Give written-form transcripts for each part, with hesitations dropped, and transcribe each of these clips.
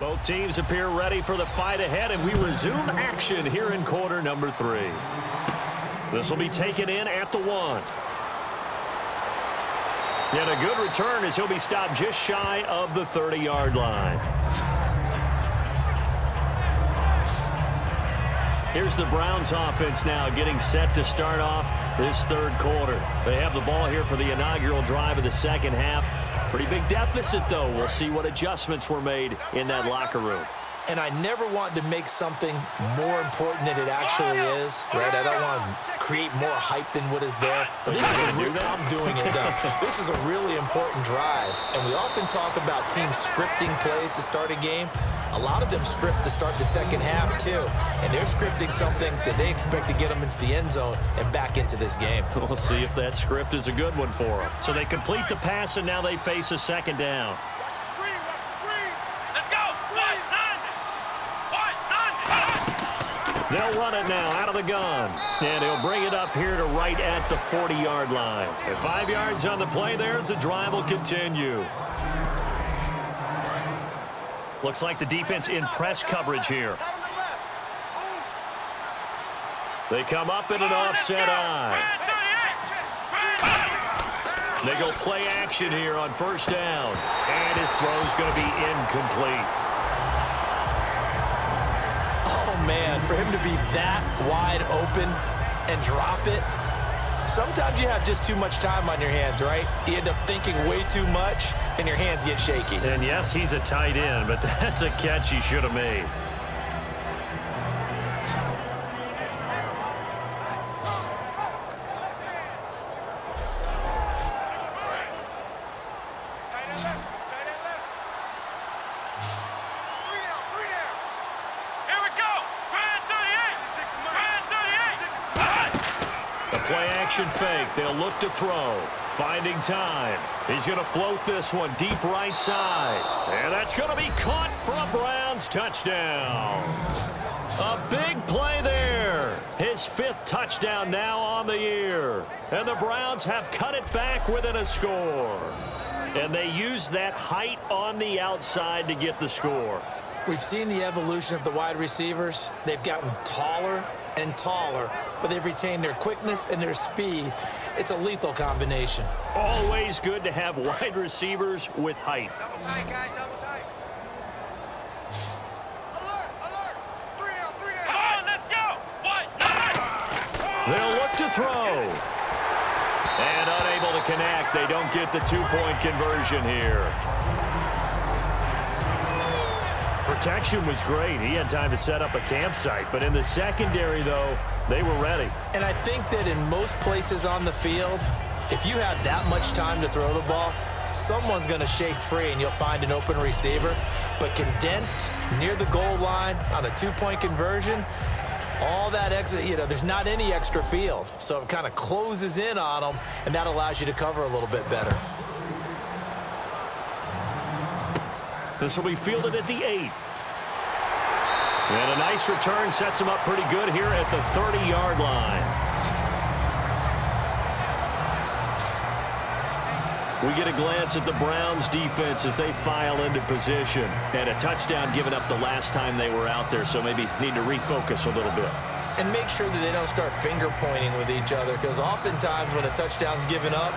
Both teams appear ready for the fight ahead, and we resume action here in quarter number 3. This will be taken in at the 1. And a good return as he'll be stopped just shy of the 30-yard line. Here's the Browns offense now getting set to start off this third quarter. They have the ball here for the inaugural drive of the second half. Pretty big deficit, though. We'll see what adjustments were made in that locker room. And I never want to make something more important than it actually is, right? I don't want to create more hype than what is there. But this is I'm doing it, though. This is a really important drive. And we often talk about teams scripting plays to start a game. A lot of them script to start the second half, too. And they're scripting something that they expect to get them into the end zone and back into this game. We'll see if that script is a good one for them. So they complete the pass, and now they face a second down. They'll run it now out of the gun. And he'll bring it up here to right at the 40-yard line. And 5 yards on the play there as the drive will continue. Looks like the defense in press coverage here. They come up in an offset eye. They go play action here on first down. And his throw's going to be incomplete. Man, for him to be that wide open and drop it, sometimes you have just too much time on your hands, right? You end up thinking way too much, and your hands get shaky. And yes, he's a tight end, but that's a catch he should have made. Fake. They'll look to throw. Finding time. He's going to float this one deep right side. And that's going to be caught for a Browns touchdown. A big play there. His 5th touchdown now on the year. And the Browns have cut it back within a score. And they use that height on the outside to get the score. We've seen the evolution of the wide receivers. They've gotten taller and taller, but they've retained their quickness and their speed. It's a lethal combination. Always good to have wide receivers with height. Double tight, guys, double tight. Alert, alert. 3 down, 3 down. Come on, let's go. 1, 9. They'll look to throw. And unable to connect. They don't get the 2-point conversion here. Protection was great. He had time to set up a campsite. But in the secondary, though, they were ready. And I think that in most places on the field, if you have that much time to throw the ball, someone's going to shake free and you'll find an open receiver. But condensed near the goal line on a 2-point conversion, all that exit, there's not any extra field. So it kind of closes in on them, and that allows you to cover a little bit better. This will be fielded at the 8. And a nice return sets him up pretty good here at the 30-yard line. We get a glance at the Browns defense as they file into position. And a touchdown given up the last time they were out there, so maybe need to refocus a little bit. And make sure that they don't start finger pointing with each other, because oftentimes when a touchdown's given up,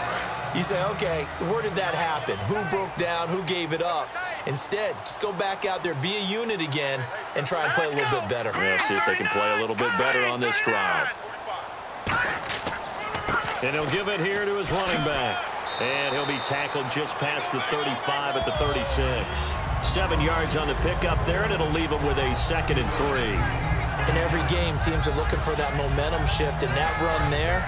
you say, okay, where did that happen? Who broke down? Who gave it up? Instead, just go back out there, be a unit again, and try and play a little bit better. Yeah, see if they can play a little bit better on this drive. And he'll give it here to his running back. And he'll be tackled just past the 35 at the 36. 7 yards on the pickup there, and it'll leave him with a 2nd and 3. In every game, teams are looking for that momentum shift, and that run there,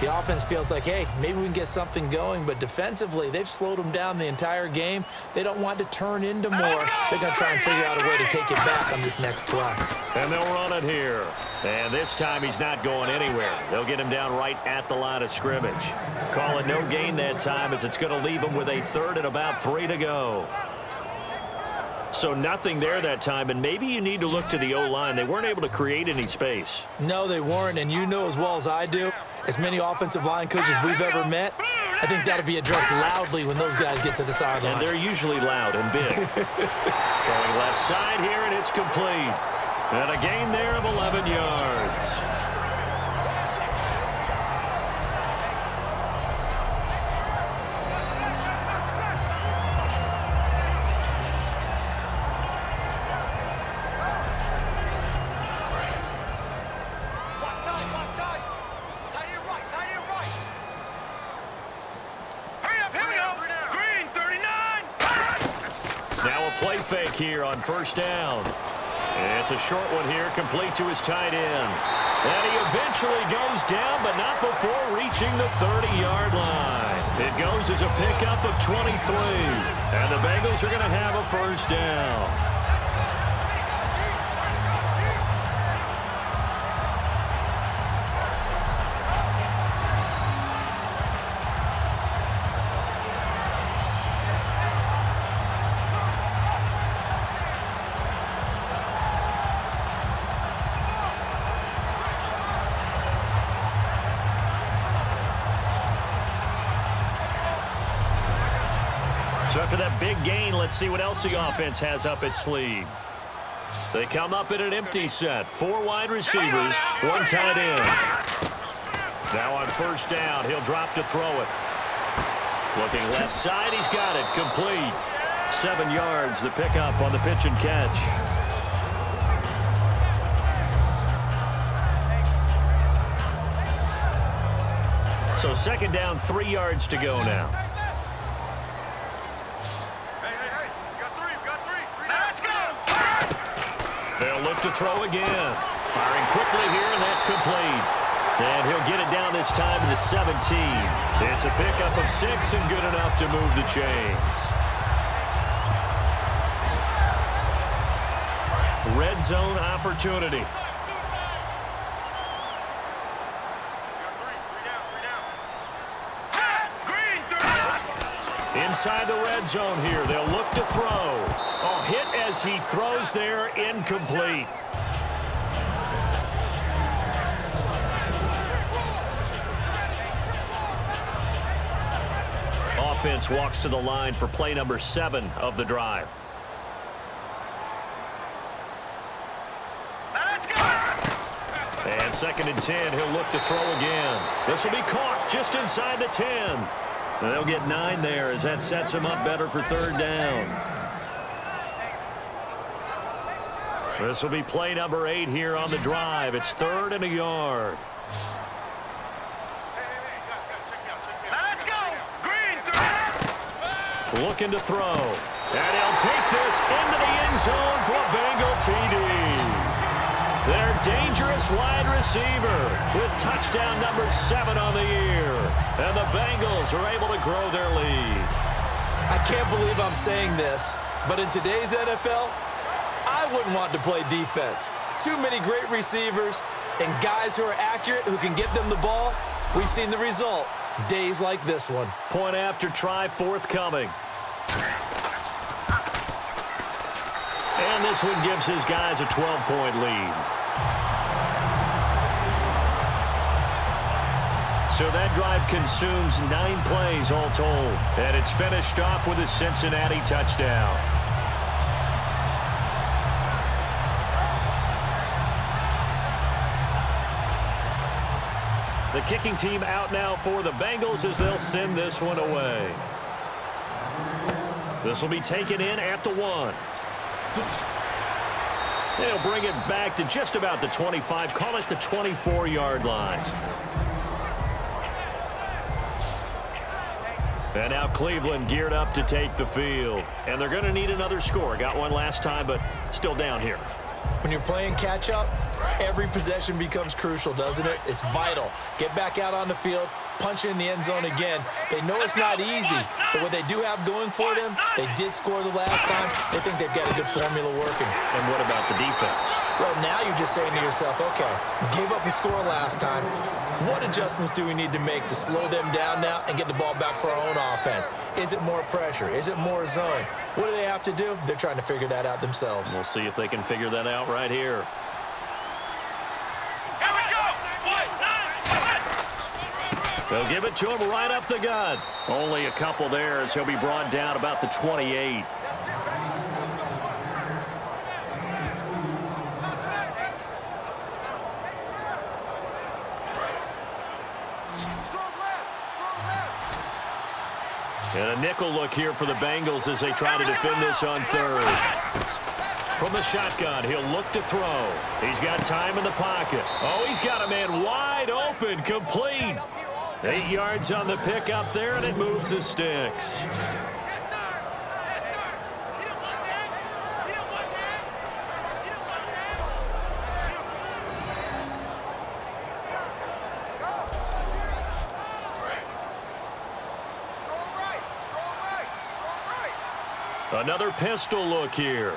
the offense feels like, hey, maybe we can get something going, but defensively, they've slowed them down the entire game. They don't want to turn into more. They're going to try and figure out a way to take it back on this next play. And they'll run it here. And this time he's not going anywhere. They'll get him down right at the line of scrimmage. Call it no gain that time, as it's going to leave him with a 3rd and about 3 to go. So nothing there that time, and maybe you need to look to the O-line. They weren't able to create any space. No, they weren't, and you know as well as I do, as many offensive line coaches we've ever met, I think that'll be addressed loudly when those guys get to the sideline. And they're usually loud and big. Throwing left side here, and it's complete. And a gain there of 11 yards. Play fake here on first down. It's a short one here, complete to his tight end. And he eventually goes down, but not before reaching the 30-yard line. It goes as a pickup of 23. And the Bengals are going to have a first down. So after that big gain, let's see what else the offense has up its sleeve. They come up in an empty set. 4 wide receivers, 1 tight end. Now on first down, he'll drop to throw it. Looking left side, he's got it. Complete. 7 yards, the pickup on the pitch and catch. So second down, 3 yards to go now. They'll look to throw again. Firing quickly here, and that's complete. And he'll get it down this time to the 17. It's a pickup of 6 and good enough to move the chains. Red zone opportunity. Inside the red zone here, they'll look to throw. Oh, hit as he throws there, incomplete. Offense walks to the line for play number 7 of the drive. Let's go! And second and 10, he'll look to throw again. This will be caught just inside the 10. And they'll get 9 there as that sets him up better for third down. This will be play number 8 here on the drive. It's 3rd and a yard. Let's go! Green 3. Looking to throw. And he'll take this into the end zone for a Bengal TD. Their dangerous wide receiver with touchdown number 7 on the year. And the Bengals are able to grow their lead. I can't believe I'm saying this, but in today's NFL, I wouldn't want to play defense. Too many great receivers and guys who are accurate who can get them the ball. We've seen the result. Days like this one. Point after try forthcoming. And this one gives his guys a 12-point lead. So that drive consumes 9 plays all told. And it's finished off with a Cincinnati touchdown. The kicking team out now for the Bengals as they'll send this one away. This will be taken in at the 1. They'll bring it back to just about the 25, call it the 24-yard line. And now Cleveland geared up to take the field. And they're going to need another score. Got one last time, but still down here. When you're playing catch-up, every possession becomes crucial, doesn't it? It's vital. Get back out on the field, punch in the end zone again. They know it's not easy, but what they do have going for them, they did score the last time. They think they've got a good formula working. And what about the defense? Well, now you're just saying to yourself, okay, we gave up a score last time. What adjustments do we need to make to slow them down now and get the ball back for our own offense? Is it more pressure? Is it more zone? What do they have to do? They're trying to figure that out themselves. We'll see if they can figure that out right here. Here we go! They'll give it to him right up the gut. Only a couple there as he'll be brought down about the 28. And a nickel look here for the Bengals as they try to defend this on third. From the shotgun, he'll look to throw. He's got time in the pocket. Oh, he's got a man wide open, complete. 8 yards on the pickup there, and it moves the sticks. Another pistol look here.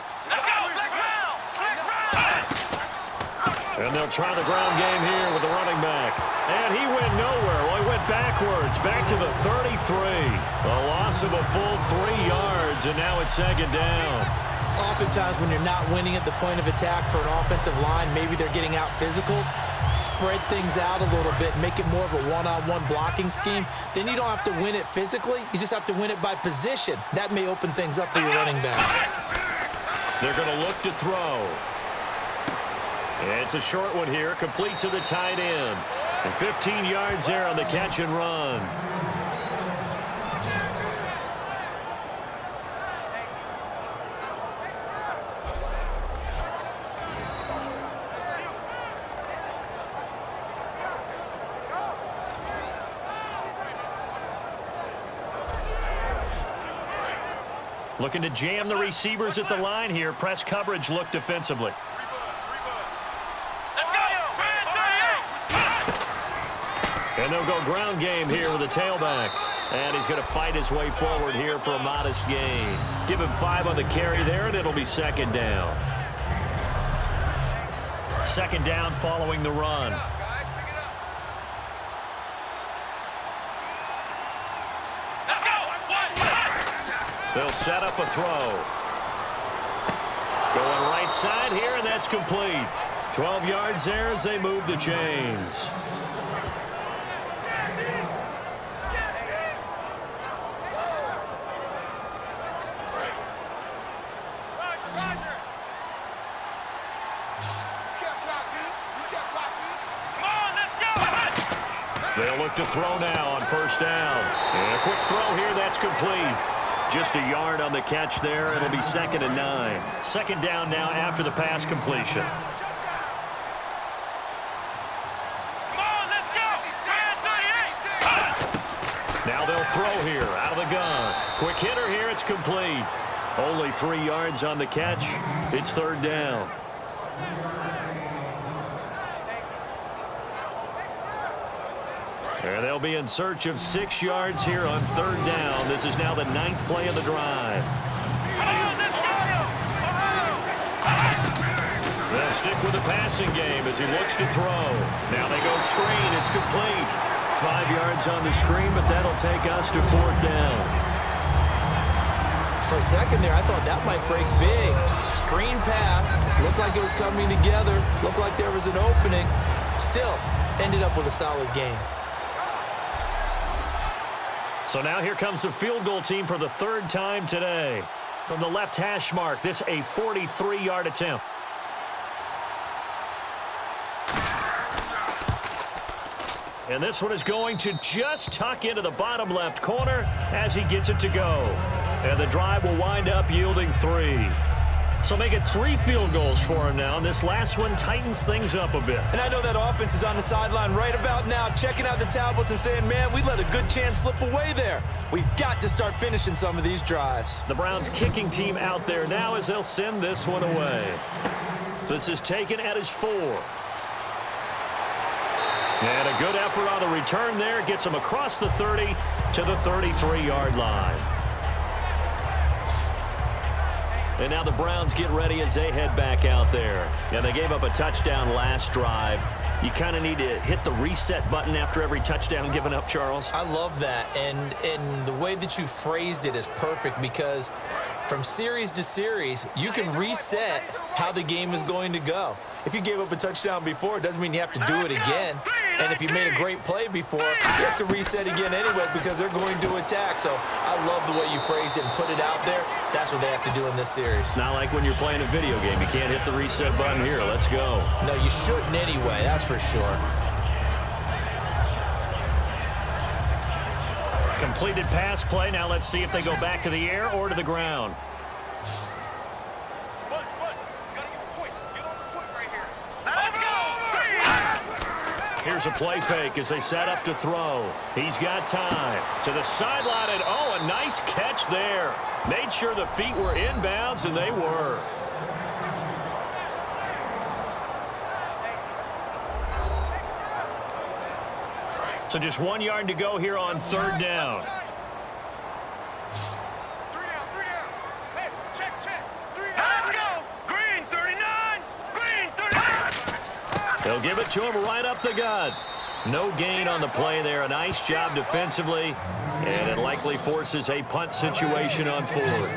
And they'll try the ground game here with the running back. And he went nowhere. Well, he went backwards, back to the 33. A loss of a full 3 yards, and now it's second down. Oftentimes when you're not winning at the point of attack for an offensive line, maybe they're getting out physical, spread things out a little bit, make it more of a one-on-one blocking scheme. Then you don't have to win it physically. You just have to win it by position. That may open things up for your running backs. They're going to look to throw. It's a short one here, complete to the tight end. And 15 yards there on the catch and run. Looking to jam the receivers at the line here. Press coverage look defensively. And they'll go ground game here with a tailback. And he's going to fight his way forward here for a modest gain. Give him 5 on the carry there, and it'll be second down. Second down following the run. They'll set up a throw. Going right side here, and that's complete. 12 yards there as they move the chains. They'll look to throw now on first down. And a quick throw here, that's complete. Just a yard on the catch there. It'll be second and 9. Second down now after the pass completion. Now they'll throw here out of the gun. Quick hitter here, it's complete. Only 3 yards on the catch. It's third down. And they'll be in search of 6 yards here on third down. This is now the 9th play of the drive. They'll stick with the passing game as he looks to throw. Now they go screen. It's complete. 5 yards on the screen, but that'll take us to fourth down. For a second there, I thought that might break big. Screen pass. Looked like it was coming together. Looked like there was an opening. Still, ended up with a solid game. So now here comes the field goal team for the 3rd time today. From the left hash mark, this a 43-yard attempt. And this one is going to just tuck into the bottom left corner as he gets it to go. And the drive will wind up yielding 3. So make it 3 field goals for him now, and this last one tightens things up a bit. And I know that offense is on the sideline right about now, checking out the tablets and saying, man, we let a good chance slip away there. We've got to start finishing some of these drives. The Browns kicking team out there now as they'll send this one away. This is taken at his 4. And a good effort on the return there. Gets him across the 30 to the 33-yard line. And now the Browns get ready as they head back out there. Yeah, they gave up a touchdown last drive. You kind of need to hit the reset button after every touchdown given up, Charles. I love that. And the way that you phrased it is perfect because from series to series, you can reset how the game is going to go. If you gave up a touchdown before, it doesn't mean you have to do it again. And if you made a great play before, you have to reset again anyway because they're going to attack. So I love the way you phrased it and put it out there. That's what they have to do in this series. It's not like when you're playing a video game. You can't hit the reset button here. Let's go. No, you shouldn't anyway, that's for sure. Completed pass play. Now let's see if they go back to the air or to the ground. Bud, you gotta get the point. Get on the point right here. Let's go. Here's a play fake as they set up to throw. He's got time. To the sideline, and oh, a nice catch there. Made sure the feet were inbounds, and they were. So just 1 yard to go here on third down. 3 down. Hey, check. 3 down. Let's go. Green 39. Green 39. They'll give it to him right up the gut. No gain on the play there. A nice job defensively, and it likely forces a punt situation on fourth.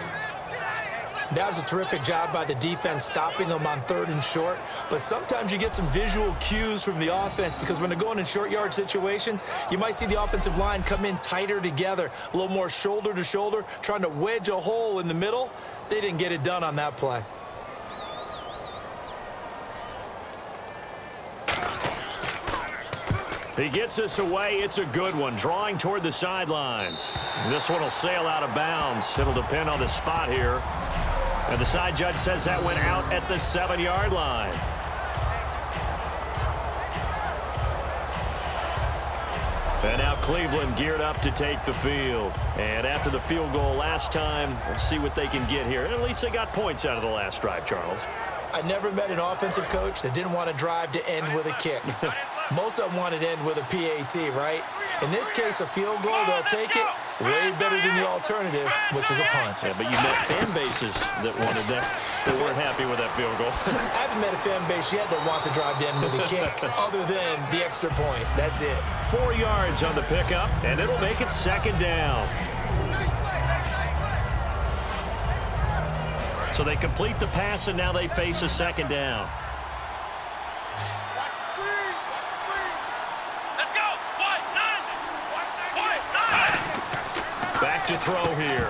That was a terrific job by the defense stopping them on 3rd and short. But sometimes you get some visual cues from the offense because when they're going in short yard situations, you might see the offensive line come in tighter together, a little more shoulder to shoulder, trying to wedge a hole in the middle. They didn't get it done on that play. He gets this away. It's a good one. Drawing toward the sidelines. This one will sail out of bounds. It'll depend on the spot here. And the side judge says that went out at the 7-yard line. And now Cleveland geared up to take the field. And after the field goal last time, we'll see what they can get here. And at least they got points out of the last drive, Charles. I never met an offensive coach that didn't want to drive to end with a kick. Most of them wanted to end with a PAT, right? In this case, a field goal, they'll take it. Way better than the alternative, which is a punt. Yeah, but you met fan bases that wanted that, that weren't happy with that field goal. I haven't met a fan base yet that wants to drive to end with a kick other than the extra point. That's it. 4 yards on the pickup, and it'll make it 2nd down. So they complete the pass, and now they face a 2nd down. Let's go. White 9. Back to throw here.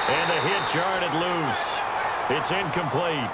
And a hit jarred it loose. It's incomplete.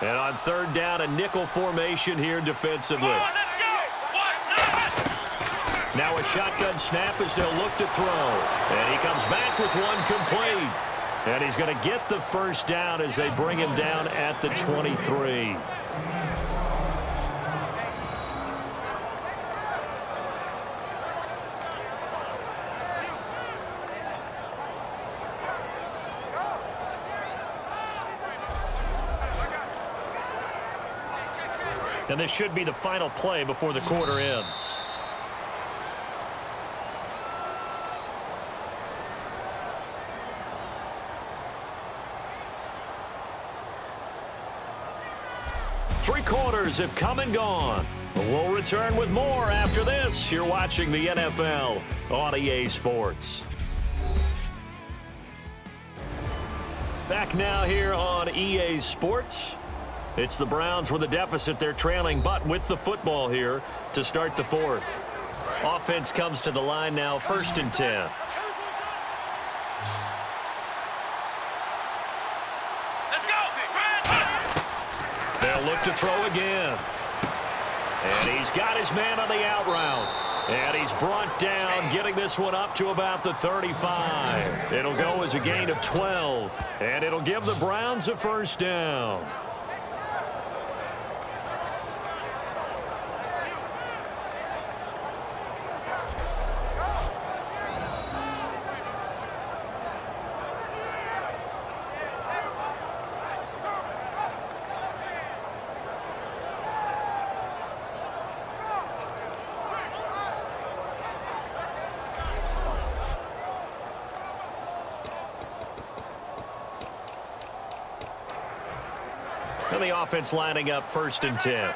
And on 3rd down, a nickel formation here defensively. Now a shotgun snap as they'll look to throw. And he comes back with one complete. And he's going to get the 1st down as they bring him down at the 23. And this should be the final play before the quarter ends. Three quarters have come and gone. We'll return with more after this. You're watching the NFL on EA Sports. Back now here on EA Sports. It's the Browns with a deficit. They're trailing, but with the football here to start the 4th. Offense comes to the line now, 1st and 10. Let's go. They'll look to throw again. And he's got his man on the out route. And he's brought down, getting this one up to about the 35. It'll go as a gain of 12. And it'll give the Browns a 1st down. And the offense lining up 1st and 10.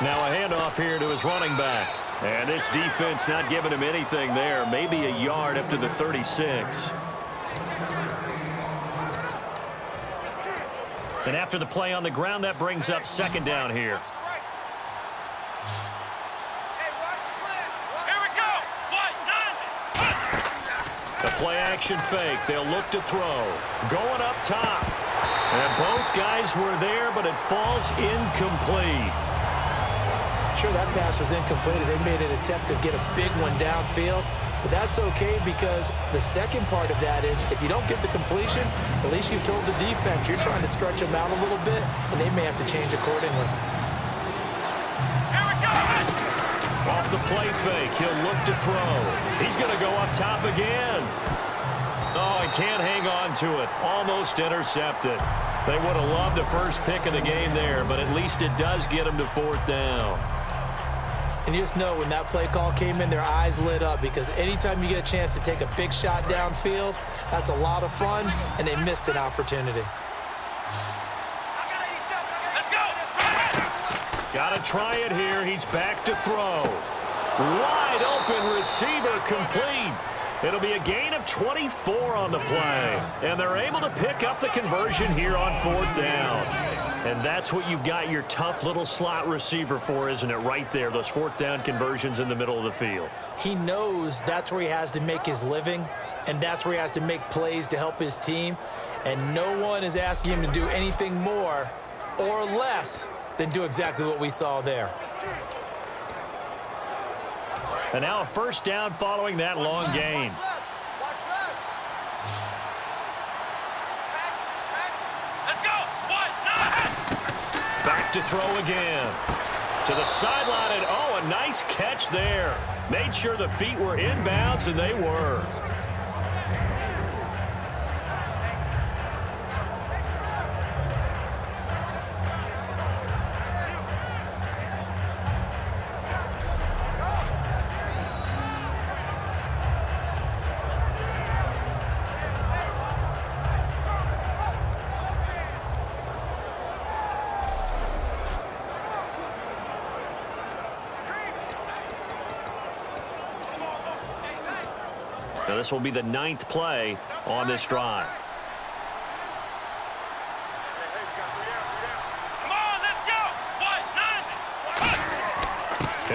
Now a handoff here to his running back. And this defense not giving him anything there. Maybe a yard up to the 36. And after the play on the ground, that brings up 2nd down here. Here we go. The play action fake. They'll look to throw. Going up top. And both guys were there, but it falls incomplete. Sure, that pass was incomplete as they made an attempt to get a big one downfield. But that's okay because the second part of that is if you don't get the completion, at least you've told the defense you're trying to stretch them out a little bit, and they may have to change accordingly. Here we go. Off the play fake, he'll look to throw. He's going to go up top again. Oh, he can't hang on to it. Almost intercepted. They would have loved the first pick of the game there, but at least it does get him to 4th down. And you just know when that play call came in, their eyes lit up because anytime you get a chance to take a big shot downfield, that's a lot of fun, and they missed an opportunity. Let's go. Got to try it here. He's back to throw. Wide open receiver complete. It'll be a gain of 24 on the play. And they're able to pick up the conversion here on 4th down. And that's what you've got your tough little slot receiver for, isn't it? Right there, those 4th down conversions in the middle of the field. He knows that's where he has to make his living, and that's where he has to make plays to help his team. And no one is asking him to do anything more or less than do exactly what we saw there. And now a 1st down following that long gain. Let's go. Back to throw again. To the sideline, and oh, a nice catch there. Made sure the feet were inbounds, and they were. Now this will be the 9th play on this drive. Come on, let's go.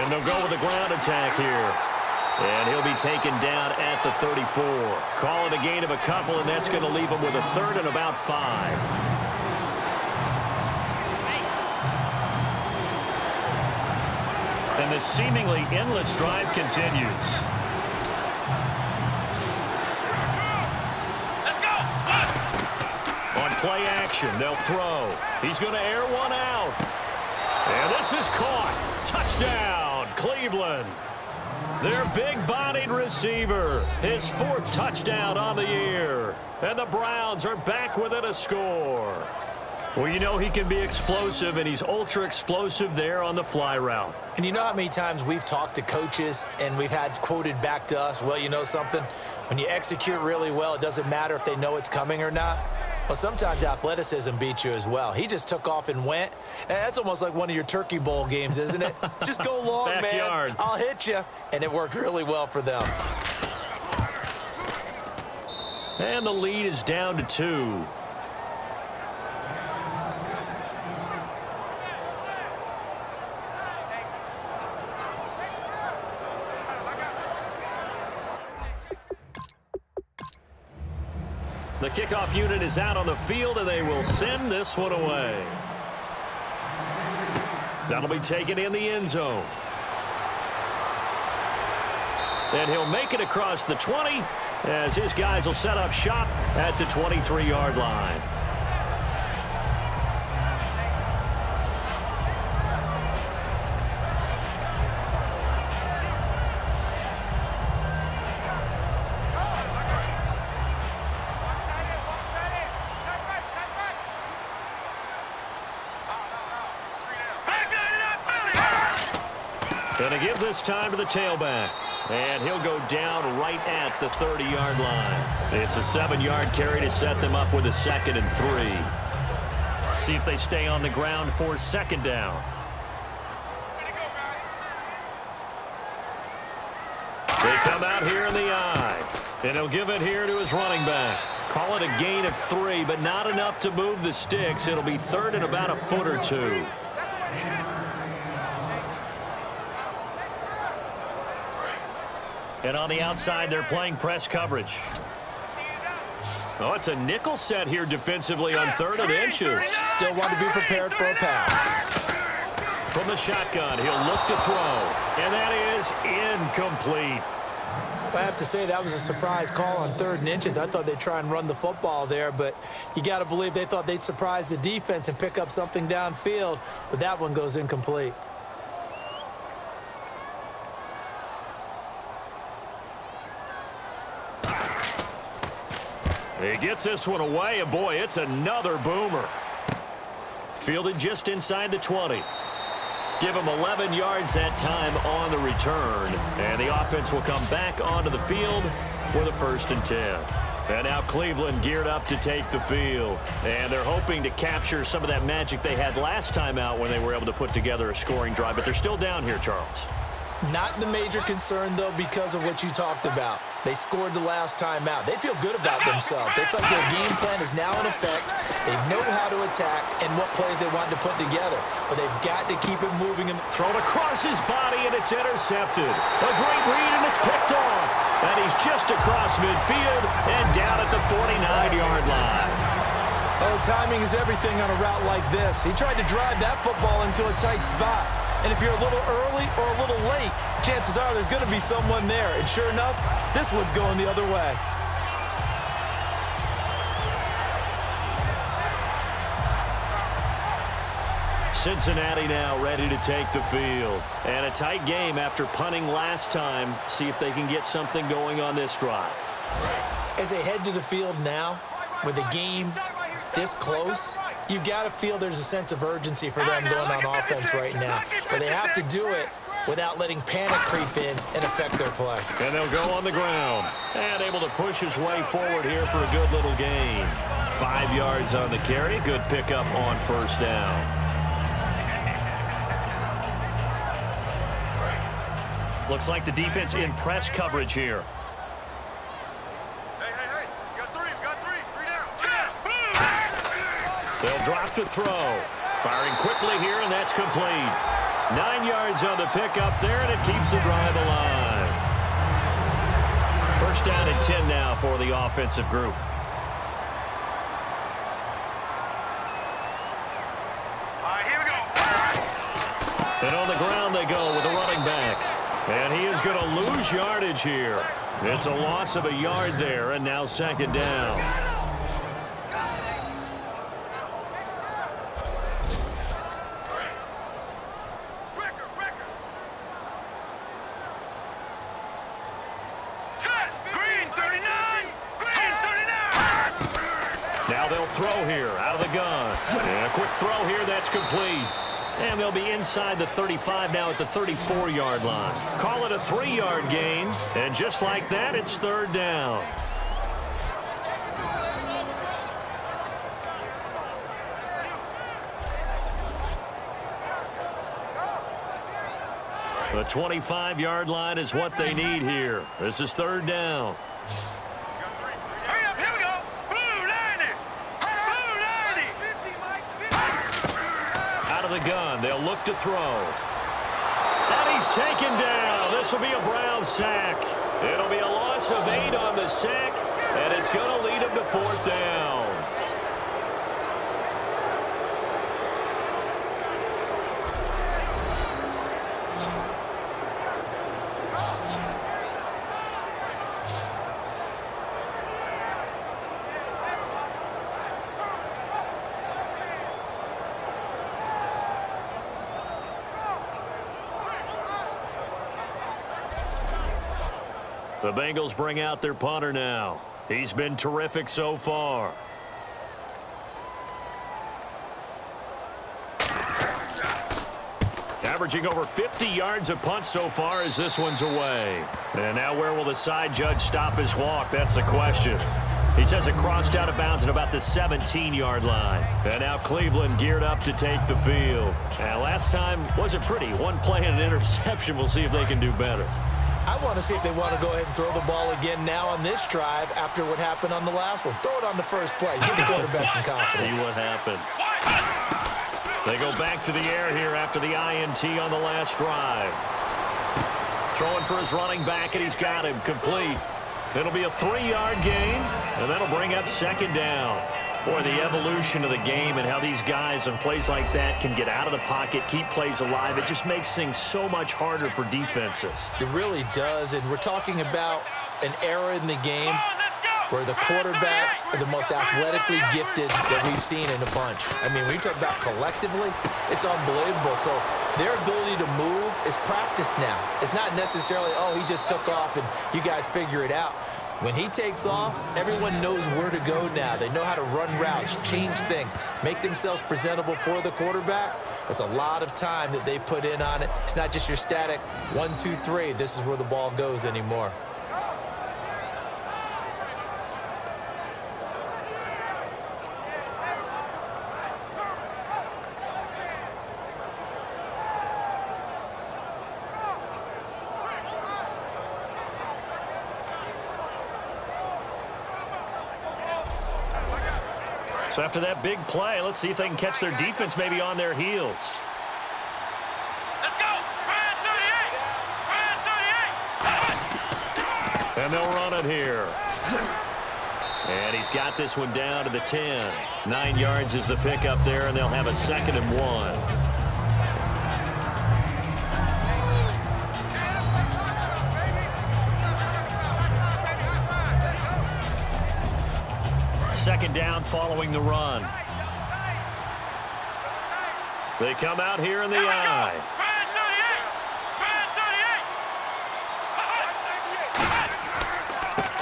And they'll go with the ground attack here. And he'll be taken down at the 34. Call it a gain of a couple, and that's going to leave him with a 3rd and about 5. And this seemingly endless drive continues. On play action, they'll throw. He's going to air one out. And this is caught. Touchdown, Cleveland. Their big-bodied receiver, his 4th touchdown on the year. And the Browns are back within a score. Well, you know he can be explosive, and he's ultra-explosive there on the fly route. And you know how many times we've talked to coaches and we've had quoted back to us, well, you know something? When you execute really well, it doesn't matter if they know it's coming or not. Well, sometimes athleticism beats you as well. He just took off and went. And that's almost like one of your Turkey Bowl games, isn't it? Just go long, Backyard. man. I'll hit you. And it worked really well for them. And the lead is down to 2. The kickoff unit is out on the field, and they will send this one away. That'll be taken in the end zone. And he'll make it across the 20 as his guys will set up shop at the 23-yard line. Going to give this time to the tailback. And he'll go down right at the 30-yard line. It's a 7-yard carry to set them up with a 2nd and 3. See if they stay on the ground for 2nd down. They come out here in the eye. And he'll give it here to his running back. Call it a gain of 3, but not enough to move the sticks. It'll be 3rd and about a foot or 2. And on the outside, they're playing press coverage. Oh, it's a nickel set here defensively on 3rd and inches. Still want to be prepared for a pass. From the shotgun, he'll look to throw. And that is incomplete. I have to say that was a surprise call on 3rd and inches. I thought they'd try and run the football there, but you got to believe they thought they'd surprise the defense and pick up something downfield, but that one goes incomplete. He gets this one away, and boy, it's another boomer. Fielded just inside the 20. Give him 11 yards that time on the return. And the offense will come back onto the field for the 1st and 10. And now Cleveland geared up to take the field. And they're hoping to capture some of that magic they had last time out when they were able to put together a scoring drive. But they're still down here, Charles. Not the major concern, though, because of what you talked about. They scored the last time out. They feel good about themselves. They feel like their game plan is now in effect. They know how to attack and what plays they want to put together. But they've got to keep it moving. Thrown across his body, and it's intercepted. A great read, and it's picked off. And he's just across midfield and down at the 49-yard line. Oh, timing is everything on a route like this. He tried to drive that football into a tight spot. And if you're a little early or a little late, chances are there's going to be someone there. And sure enough, this one's going the other way. Cincinnati now ready to take the field. And a tight game after punting last time. See if they can get something going on this drive. As they head to the field now, with the game this close, you've got to feel there's a sense of urgency for them going on offense right now. But they have to do it without letting panic creep in and affect their play. And they'll go on the ground. And able to push his way forward here for a good little gain. 5 yards on the carry. Good pickup on 1st down. Looks like the defense in press coverage here. Hey, you got 3 down. They'll drop to throw. Firing quickly here, and that's complete. 9 yards on the pickup there, and it keeps the drive alive. 1st down and 10 now for the offensive group. All right, here we go. And on the ground they go with a running back. And he is going to lose yardage here. It's a loss of a yard there, and now 2nd down. Throw here out of the gun. And a quick throw here, that's complete. And they'll be inside the 35 now at the 34-yard line. Call it a 3-yard gain. And just like that, it's 3rd down. The 25-yard line is what they need here. This is 3rd down. The gun. They'll look to throw. And he's taken down. This will be a Brown sack. It'll be a loss of 8 on the sack, and it's going to lead him to 4th down. The Bengals bring out their punter now. He's been terrific so far. averaging over 50 yards a punt so far as this one's away. And now where will the side judge stop his walk? That's the question. He says it crossed out of bounds at about the 17-yard line. And now Cleveland geared up to take the field. And last time wasn't pretty. One play and an interception. We'll see if they can do better. I want to see if they want to go ahead and throw the ball again now on this drive after what happened on the last one. Throw it on the first play. Give the quarterback some confidence. See what happens. They go back to the air here after the INT on the last drive. Throwing for his running back, and he's got him complete. It'll be a 3-yard gain, and that'll bring up second down. Boy, the evolution of the game and how these guys on plays like that can get out of the pocket, keep plays alive, it just makes things so much harder for defenses. It really does, and we're talking about an era in the game where the quarterbacks are the most athletically gifted that we've seen in a bunch. I mean, when you talk about collectively, it's unbelievable. So their ability to move is practiced now. It's not necessarily, oh, he just took off and you guys figure it out. When he takes off, everyone knows where to go now. They know how to run routes, change things, make themselves presentable for the quarterback. That's a lot of time that they put in on it. It's not just your static 1, 2, 3, this is where the ball goes anymore. So after that big play, let's see if they can catch their defense maybe on their heels. Let's go! Brand 38! And they'll run it here. And he's got this one down to the 10. 9 yards is the pickup there, and they'll have a 2nd and 1. Second down following the run. They come out here in the eye.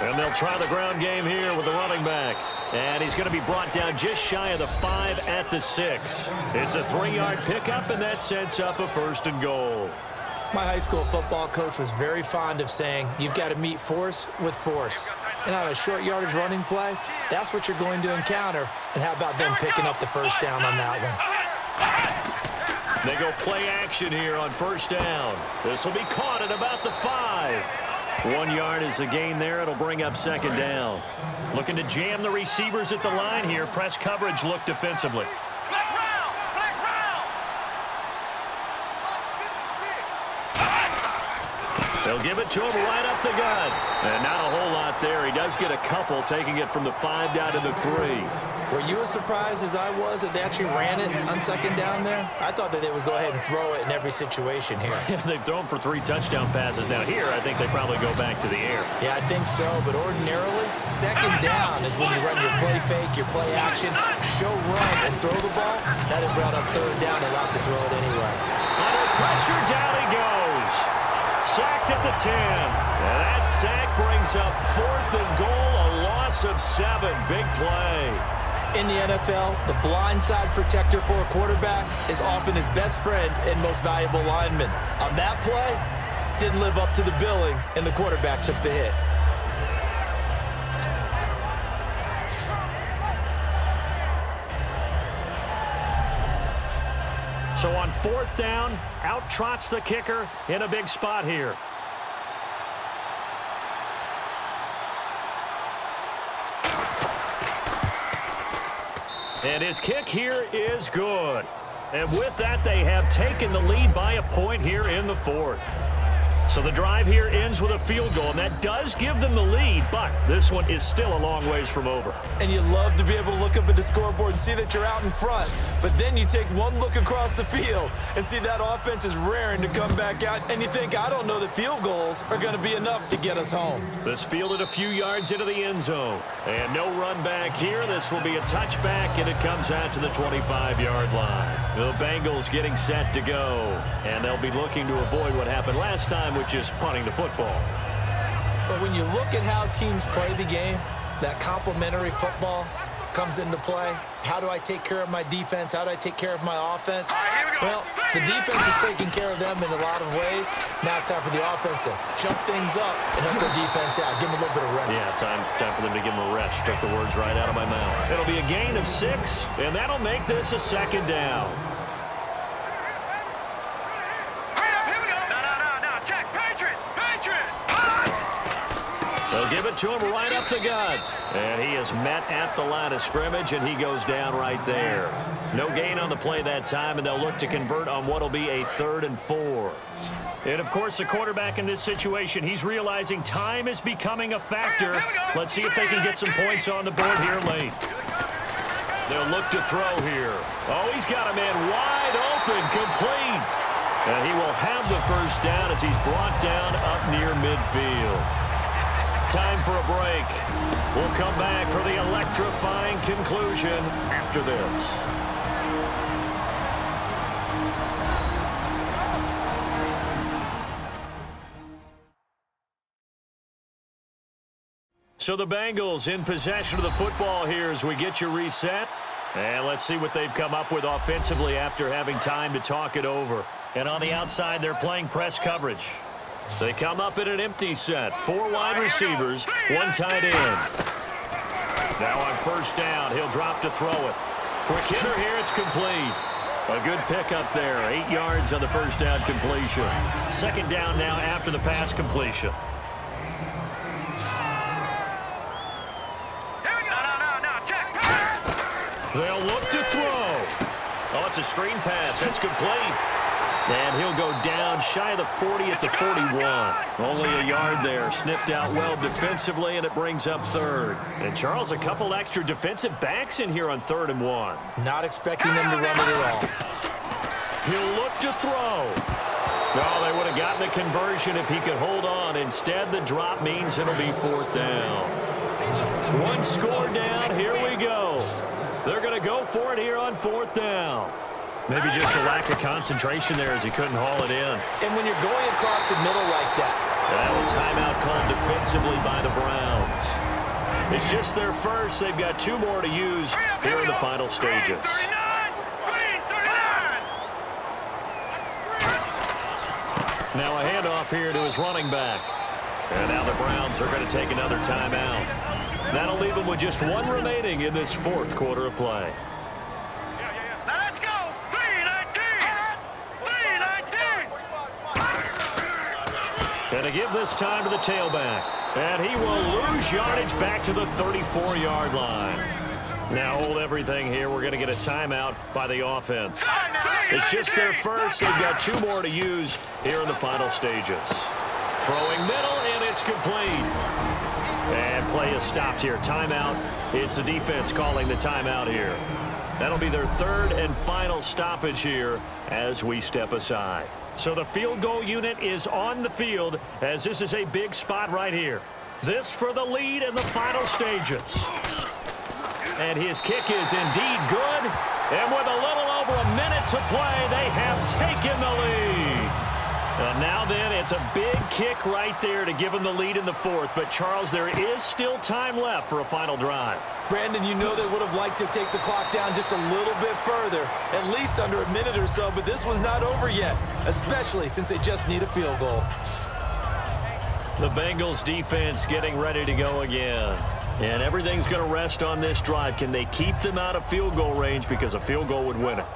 And they'll try the ground game here with the running back. And he's going to be brought down just shy of the 5 at the 6. It's a 3-yard pickup, and that sets up a 1st and goal. My high school football coach was very fond of saying, you've got to meet force with force. And on a short yardage running play, that's what you're going to encounter. And how about them picking up the 1st down on that one? They go play action here on 1st down. This will be caught at about the 5. 1 yard is the gain there. It'll bring up 2nd down. Looking to jam the receivers at the line here. Press coverage look defensively. They'll give it to him right up the gut. And not a whole lot there. He does get a couple, taking it from the 5 down to the 3. Were you as surprised as I was that they actually ran it on 2nd down there? I thought that they would go ahead and throw it in every situation here. Yeah, they've thrown for 3 touchdown passes. Now here, I think they probably go back to the air. Yeah, I think so. But ordinarily, 2nd down is when you run your play fake, your play action, show run, and throw the ball. Now they brought up 3rd down and allowed to throw it anyway. Under pressure, down he goes. Sacked at the 10. And that sack brings up 4th and goal, a loss of 7. Big play. In the NFL, the blindside protector for a quarterback is often his best friend and most valuable lineman. On that play, didn't live up to the billing, and the quarterback took the hit. So on 4th down, out trots the kicker in a big spot here. And his kick here is good. And with that, they have taken the lead by a point here in the 4th. So the drive here ends with a field goal, and that does give them the lead, but this one is still a long ways from over. And you love to be able to look up at the scoreboard and see that you're out in front, but then you take one look across the field and see that offense is raring to come back out, and you think, I don't know that field goals are going to be enough to get us home. This fielded a few yards into the end zone, and no run back here. This will be a touchback, and it comes out to the 25-yard line. The Bengals getting set to go, and they'll be looking to avoid what happened last time, which is punting the football. But when you look at how teams play the game, that complementary football comes into play. How do I take care of my defense? How do I take care of my offense? Well, The defense is taking care of them in a lot of ways. Now it's time for the offense to jump things up and help their defense out. Give them a little bit of rest. Yeah, time for them to give them a rest. Took the words right out of my mouth. It'll be a gain of 6, and that'll make this a second down. They'll give it to him right up the gut. And he is met at the line of scrimmage, and he goes down right there. No gain on the play that time, and they'll look to convert on what will be a 3rd and 4. And, of course, the quarterback in this situation, he's realizing time is becoming a factor. Let's see if they can get some points on the board here late. They'll look to throw here. Oh, he's got a man wide open, complete. And he will have the first down as he's brought down up near midfield. Time for a break. We'll come back for the electrifying conclusion after this. So the Bengals in possession of the football here as we get you reset. And let's see what they've come up with offensively after having time to talk it over. And on the outside, they're playing press coverage. They come up in an empty set. 4 wide receivers, 1 tight end. Now on first down, he'll drop to throw it. Quick hitter here, it's complete. A good pickup there. 8 yards on the first down completion. Second down now after the pass completion. They'll look to throw. Oh, it's a screen pass. That's complete. And he'll go down shy of the 40 at the 41. Only a yard there. Sniffed out well defensively, and it brings up 3rd. And, Charles, a couple extra defensive backs in here on 3rd and 1. Not expecting them to run it at all. He'll look to throw. Oh, they would have gotten the conversion if he could hold on. Instead, the drop means it'll be 4th down. 1 score down. Here we go. They're going to go for it here on 4th down. Maybe just a lack of concentration there as he couldn't haul it in. And when you're going across the middle like that. A timeout called defensively by the Browns. It's just their first. They've got 2 more to use here in the final stages. Now a handoff here to his running back. And now the Browns are going to take another timeout. That'll leave them with just 1 remaining in this 4th quarter of play. And to give this time to the tailback. And he will lose yardage back to the 34-yard line. Now hold everything here. We're going to get a timeout by the offense. It's just their first. They've got 2 more to use here in the final stages. Throwing middle, and it's complete. And play is stopped here. Timeout. It's the defense calling the timeout here. That'll be their 3rd and final stoppage here as we step aside. So the field goal unit is on the field as this is a big spot right here. This for the lead in the final stages. And his kick is indeed good. And with a little over a minute to play, they have taken the lead. And now then, it's a big kick right there to give them the lead in the 4th. But, Charles, there is still time left for a final drive. Brandon, you know they would have liked to take the clock down just a little bit further, at least under a minute or so, but this was not over yet, especially since they just need a field goal. The Bengals defense getting ready to go again. And everything's going to rest on this drive. Can they keep them out of field goal range because a field goal would win it?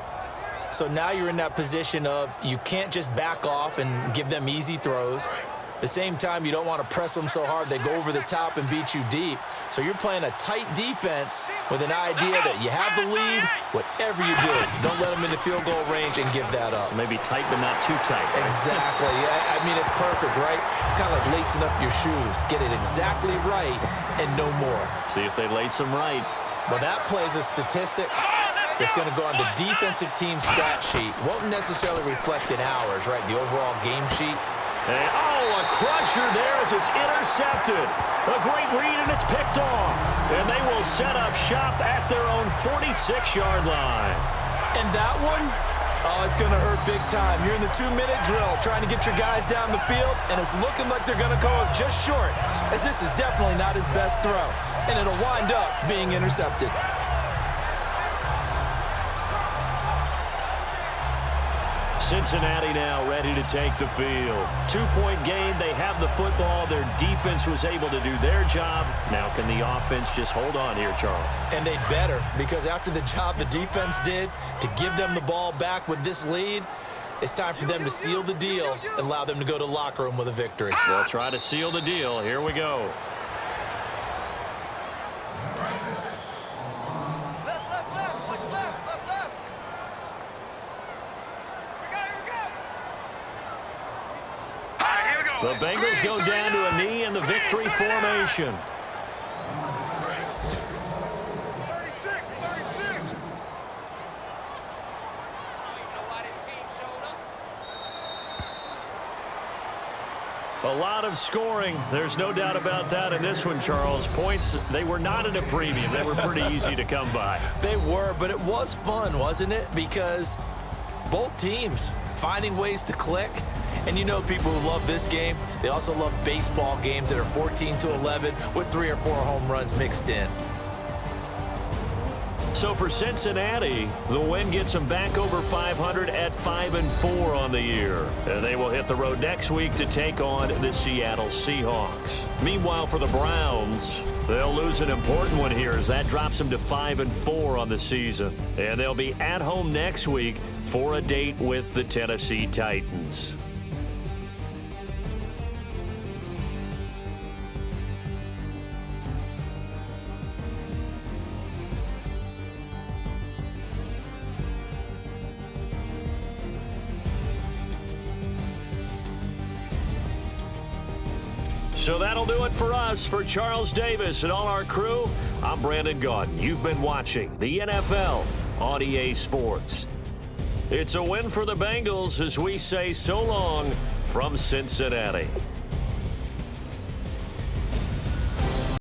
So now you're in that position of you can't just back off and give them easy throws. At the same time, you don't want to press them so hard they go over the top and beat you deep. So you're playing a tight defense with an idea that you have the lead, whatever you do. Don't let them in the field goal range and give that up. Maybe tight, but not too tight. Right? Exactly. I mean, it's perfect, right? It's kind of like lacing up your shoes. Get it exactly right and no more. See if they lace them right. Well, that plays a statistic. It's going to go on the defensive team stat sheet. Won't necessarily reflect in hours, right? The overall game sheet. And, oh, a crusher there as it's intercepted. A great read, and it's picked off. And they will set up shop at their own 46-yard line. And that one, oh, it's going to hurt big time. You're in the 2-minute drill trying to get your guys down the field, and it's looking like they're going to go up just short, as this is definitely not his best throw. And it'll wind up being intercepted. Cincinnati now ready to take the field. 2-point game. They have the football. Their defense was able to do their job. Now can the offense just hold on here, Charles? And they better, because after the job the defense did to give them the ball back with this lead, it's time for them to seal the deal and allow them to go to the locker room with a victory. They'll try to seal the deal. Here we go. Left, switch left. Here we go. The Bengals go down to a knee in the victory formation. 36. A lot of scoring. There's no doubt about that in this one, Charles. Points, they were not at a premium. They were pretty easy to come by. They were, but it was fun, wasn't it? Because both teams finding ways to click. And you know people who love this game, they also love baseball games that are 14-11 with 3 or 4 home runs mixed in. So for Cincinnati, the win gets them back over 500 at 5-4 on the year. And they will hit the road next week to take on the Seattle Seahawks. Meanwhile, for the Browns, they'll lose an important one here as that drops them to 5-4 on the season. And they'll be at home next week for a date with the Tennessee Titans. So that'll do it for us. For Charles Davis and all our crew, I'm Brandon Gaudin. You've been watching the NFL on EA Sports. It's a win for the Bengals as we say so long from Cincinnati.